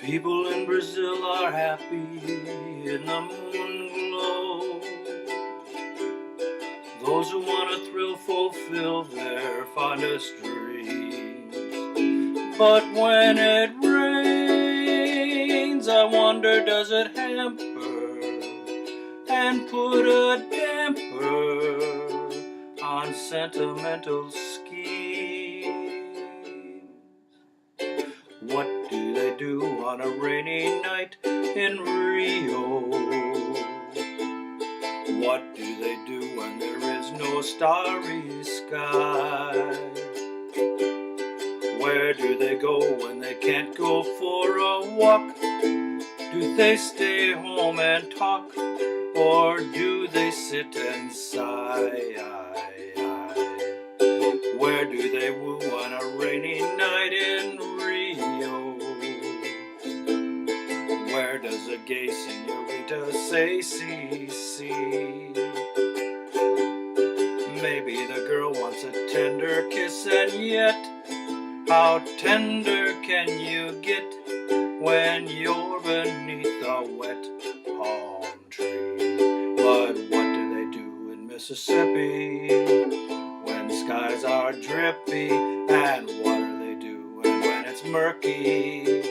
People in Brazil are happy in the moon glow. Those who want a thrill fulfill their fondest dreams. But when it rains, I wonder, does it hamper and put a damper on sentimental schemes? What do they do on a rainy night in Rio? What do they do when there is no starry sky? Where do they go when they can't go for a walk? Do they stay home and talk, or do they sit and sigh? Where do they woo on a rainy night in Rio? Where does a gay senorita say, see, see? Maybe the girl wants a tender kiss, and yet how tender can you get when you're beneath a wet palm tree? But what do they do in Mississippi when skies are drippy? And what do they do when it's murky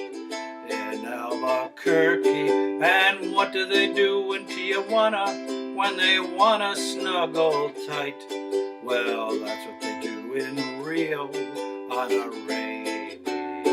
in Albuquerque? And what do they do in Tijuana when they wanna snuggle tight? Well, that's what they do in Rio on a rainy night.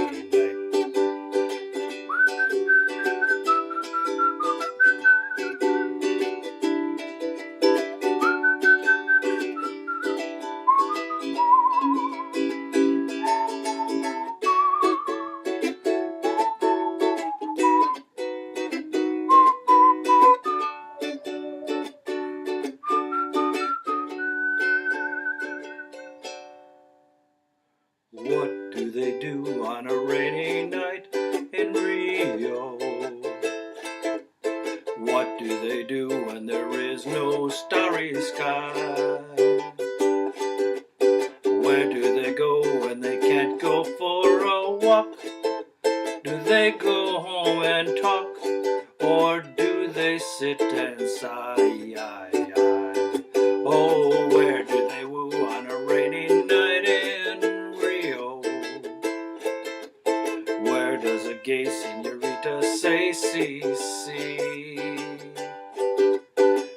What do they do on a rainy night in Rio? What do they do when there is no starry sky? Where do they go when they can't go for a walk? Do they go home and talk, or do they sit and sigh? Oh, where do they woo on a rainy night in Rio? Where does a gay senorita say, see, see?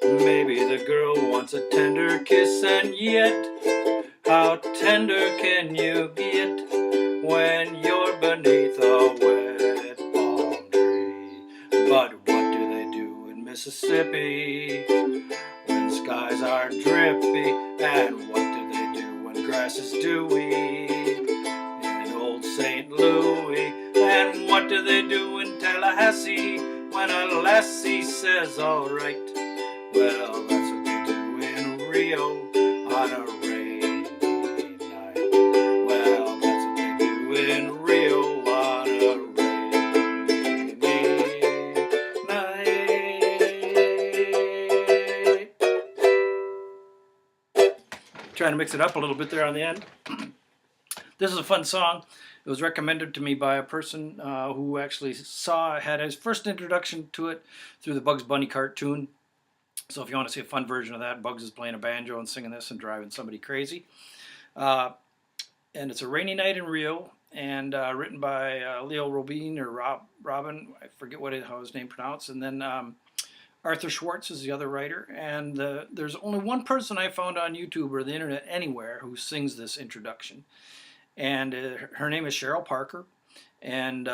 Maybe the girl wants a tender kiss, and yet how tender can you get when you're beneath a wet palm tree? But what do they do in Mississippi when skies are drippy? And what do they do when grass is dewy in old St. Louis? And what do they do in Tallahassee when a lassie says, all right? Well, that's what they do in Rio on a rainy night. Well, that's what they do in Rio on a rainy night. Trying to mix it up a little bit there on the end. This is a fun song. It was recommended to me by a person who actually had his first introduction to it through the Bugs Bunny cartoon. So if you want to see a fun version of that, Bugs is playing a banjo and singing this and driving somebody crazy. And it's A Rainy Night in Rio, and written by Leo Robin or Robin, I forget how his name pronounced, and then Arthur Schwartz is the other writer. And there's only one person I found on YouTube or the internet anywhere who sings this introduction. And her name is Cheryl Parker, and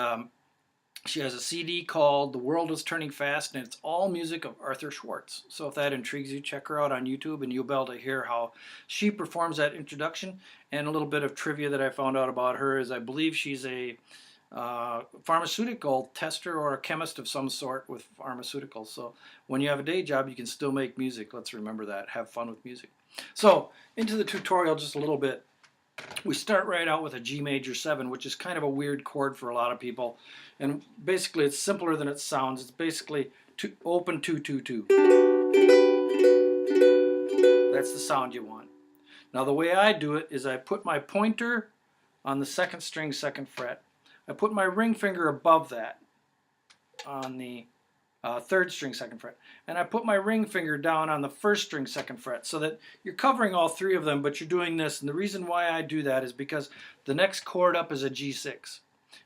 she has a CD called The World is Turning Fast, and it's all music of Arthur Schwartz. So if that intrigues you, check her out on YouTube, and you'll be able to hear how she performs that introduction. And a little bit of trivia that I found out about her is I believe she's a pharmaceutical tester or a chemist of some sort with pharmaceuticals. So when you have a day job, you can still make music. Let's remember that. Have fun with music. So into the tutorial just a little bit. We start right out with a G major 7, which is kind of a weird chord for a lot of people. And basically it's simpler than it sounds. It's basically open 2, 2, 2. That's the sound you want. Now the way I do it is I put my pointer on the second string, second fret. I put my ring finger above that, on the third string second fret, and I put my ring finger down on the first string second fret, so that you're covering all three of them, but you're doing this. And the reason why I do that is because the next chord up is a G6,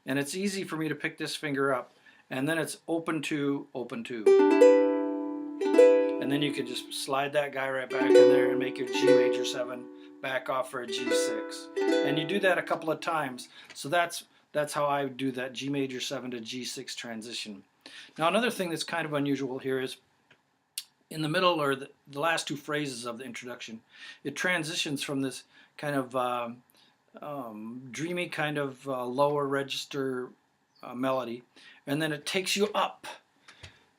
and it's easy for me to pick this finger up, and then it's open 2, open 2, and then you can just slide that guy right back in there and make your G major 7 back off for a G6, and you do that a couple of times. So that's how I do that G major 7 to G6 transition. Now, another thing that's kind of unusual here is in the middle, or the last two phrases of the introduction, it transitions from this kind of dreamy kind of lower register melody, and then it takes you up.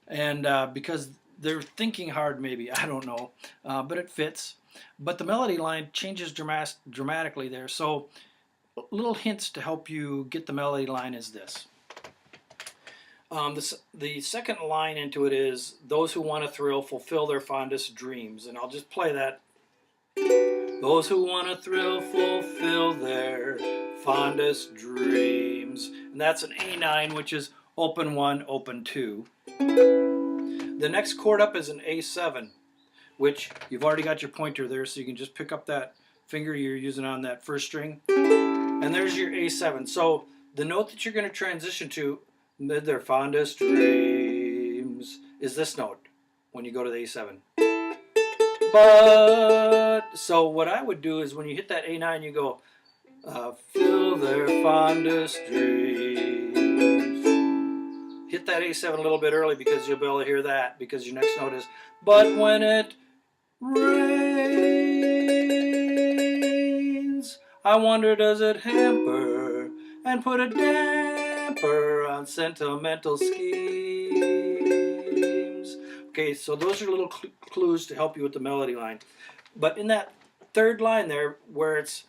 And because they're thinking hard, maybe, I don't know, but it fits. But the melody line changes dramatically there. So little hints to help you get the melody line is this. The second line into it is, those who want a thrill fulfill their fondest dreams. And I'll just play that. Those who want a thrill fulfill their fondest dreams. And that's an A9, which is open 1, open 2. The next chord up is an A7, which you've already got your pointer there, so you can just pick up that finger you're using on that first string. And there's your A7. So the note that you're going to transition to, their fondest dreams, is this note when you go to the A7. But, so what I would do is when you hit that A9, you go, fill their fondest dreams. Hit that A7 a little bit early because you'll be able to hear that, because your next note is, but when it rains, I wonder does it hamper and put a damper on sentimental schemes. Okay, so those are little clues to help you with the melody line. But in that third line there, where it's,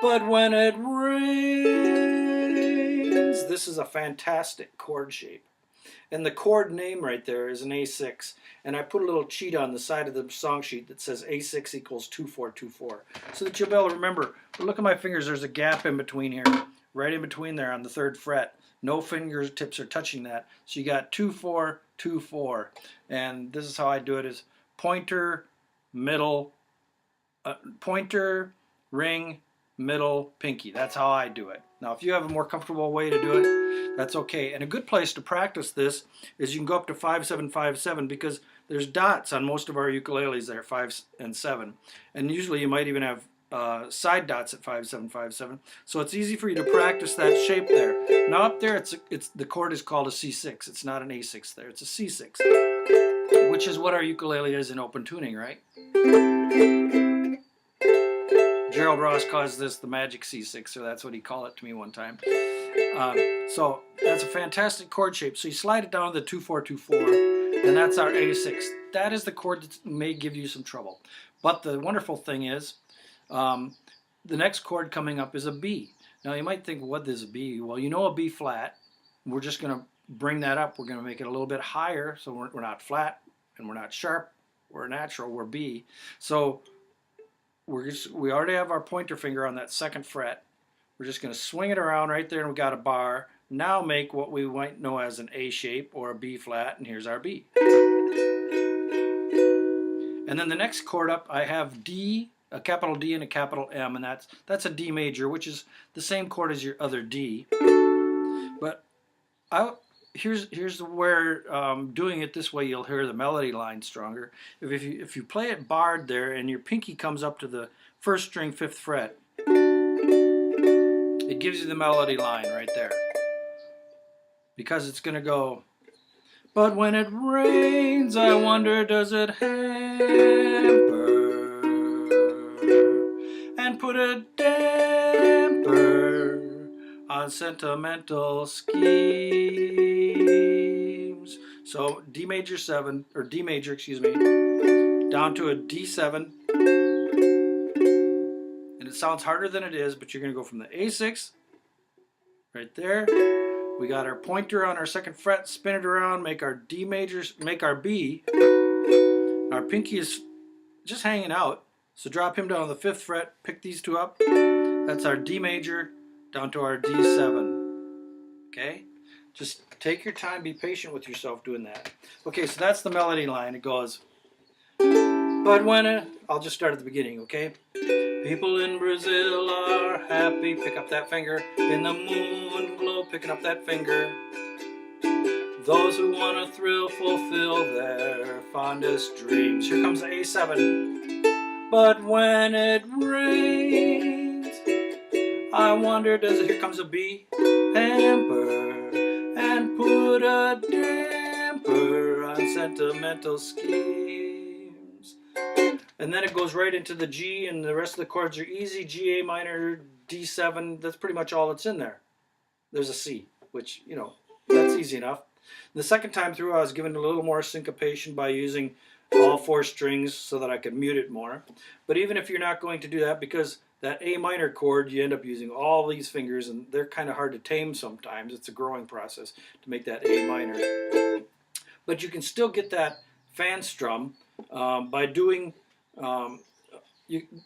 but when it rains, this is a fantastic chord shape. And the chord name right there is an A6. And I put a little cheat on the side of the song sheet that says A6 equals 2424. So that you'll be able to remember. But look at my fingers, there's a gap in between here. Right in between there on the third fret. No fingertips are touching that. So you got 2424. And this is how I do it, is pointer, middle, pointer, ring, middle, pinky. That's how I do it. Now, if you have a more comfortable way to do it, that's okay. And a good place to practice this is you can go up to 5-7-5-7, because there's dots on most of our ukuleles there, 5 and 7. And usually you might even have side dots at 5-7-5-7. So it's easy for you to practice that shape there. Now up there, it's the chord is called a C6. It's not an A6 there. It's a C6, which is what our ukulele is in open tuning, right? Gerald Ross calls this the magic C6, or that's what he called it to me one time. So that's a fantastic chord shape. So you slide it down to the 2424, and that's our A6. That is the chord that may give you some trouble. But the wonderful thing is, the next chord coming up is a B. Now you might think, what is a B? Well, you know a B flat. We're just going to bring that up. We're going to make it a little bit higher, so we're not flat and we're not sharp. We're natural. We're B. So we already have our pointer finger on that second fret. We're just going to swing it around right there, and we got a bar. Now make what we might know as an A shape or a B flat, and here's our B. And then the next chord up, I have D, a capital D and a capital M, and that's a D major, which is the same chord as your other D. But here's where doing it this way, you'll hear the melody line stronger. If you play it barred there, and your pinky comes up to the first string 5th fret, it gives you the melody line right there. Because it's going to go, but when it rains, I wonder does it hamper and put a damper on sentimental schemes. So D major 7, or D major, excuse me, down to a D7. And it sounds harder than it is, but you're going to go from the A6, right there. We got our pointer on our second fret, spin it around, make our D majors, make our B. Our pinky is just hanging out. So drop him down to the 5th fret, pick these two up. That's our D major down to our D7. Okay? Just take your time, be patient with yourself doing that. Okay, so that's the melody line. It goes, but I'll just start at the beginning, okay? People in Brazil are happy, pick up that finger. In the moon glow, picking up that finger. Those who want a thrill fulfill their fondest dreams. Here comes the A7. But when it rains, I wonder, here comes a B. Hamper and put a damper on sentimental schemes. And then it goes right into the G, and the rest of the chords are easy. G, A minor, D7. That's pretty much all that's in there. There's a C, which, you know, that's easy enough. The second time through, I was given a little more syncopation by using all 4 strings so that I could mute it more. But even if you're not going to do that, because that A minor chord, you end up using all these fingers, and they're kind of hard to tame sometimes. It's a growing process to make that A minor. But you can still get that fan strum by doing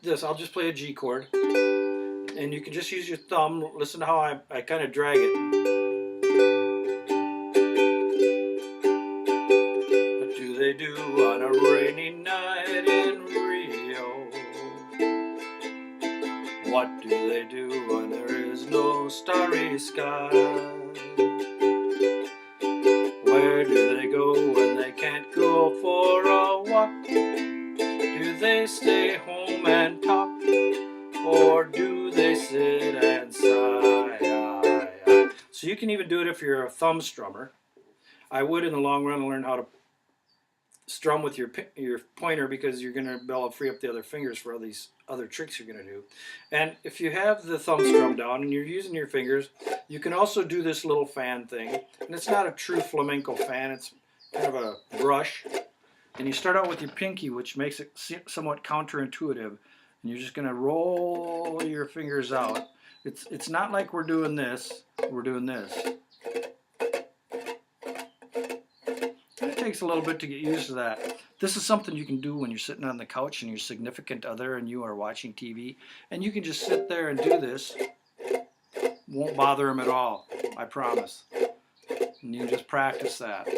this. I'll just play a G chord, and you can just use your thumb. Listen to how I kind of drag it. What do they do on a rainy night in Rio? What do they do when there is no starry sky? Where do they go when they can't go for a walk? Do they stay home and talk, or do they sit and sigh? So you can even do it if you're a thumb strummer. I would, in the long run, learn how to strum with your pointer, because you're going to be able to free up the other fingers for all these other tricks you're going to do. And if you have the thumb strum down and you're using your fingers, you can also do this little fan thing. And it's not a true flamenco fan, it's kind of a brush. And you start out with your pinky, which makes it somewhat counterintuitive. And you're just going to roll your fingers out. It's not like we're doing this, we're doing this. It takes a little bit to get used to that. This is something you can do when you're sitting on the couch and your significant other and you are watching TV. And you can just sit there and do this. Won't bother them at all, I promise. And you can just practice that.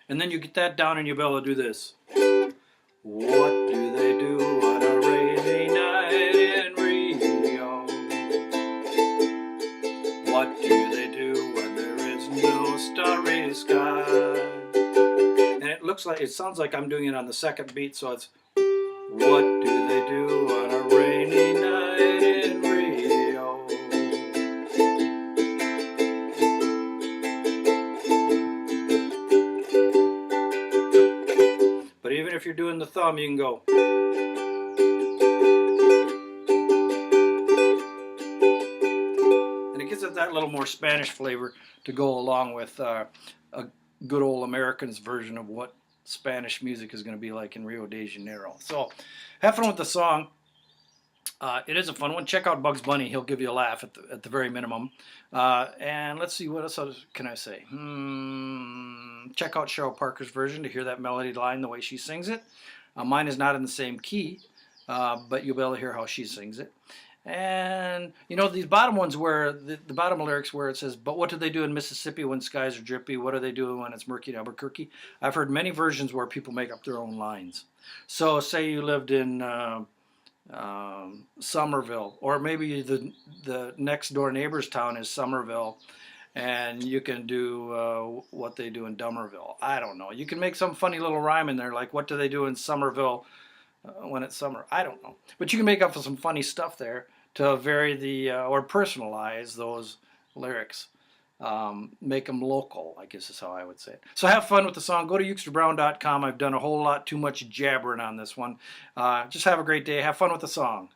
And then you get that down and you'll be able to do this. What do they do on a rainy night in Rio? What do they do when there is no starry sky? And it sounds like I'm doing it on the second beat, so it's what do they do on a rainy night in Rio? But even if you're doing the thumb, you can go. And it gives it that little more Spanish flavor to go along with a good old American's version of what Spanish music is going to be like in Rio de Janeiro. So have fun with the song. It is a fun one. Check out Bugs Bunny. He'll give you a laugh at the very minimum. And let's see, what else can I say? Check out Cheryl Parker's version to hear that melody line the way she sings it. Mine is not in the same key, but you'll be able to hear how she sings it. And, you know, these bottom ones where, the bottom lyrics where it says, but what do they do in Mississippi when skies are drippy? What are they doing when it's murky in Albuquerque? I've heard many versions where people make up their own lines. So say you lived in Somerville, or maybe the next door neighbor's town is Somerville, and you can do what they do in Dummerville. I don't know. You can make some funny little rhyme in there, like what do they do in Somerville when it's summer? I don't know. But you can make up some funny stuff there to vary or personalize those lyrics. Make them local, I guess is how I would say it. So have fun with the song. Go to UkesterBrown.com. I've done a whole lot too much jabbering on this one. Just have a great day. Have fun with the song.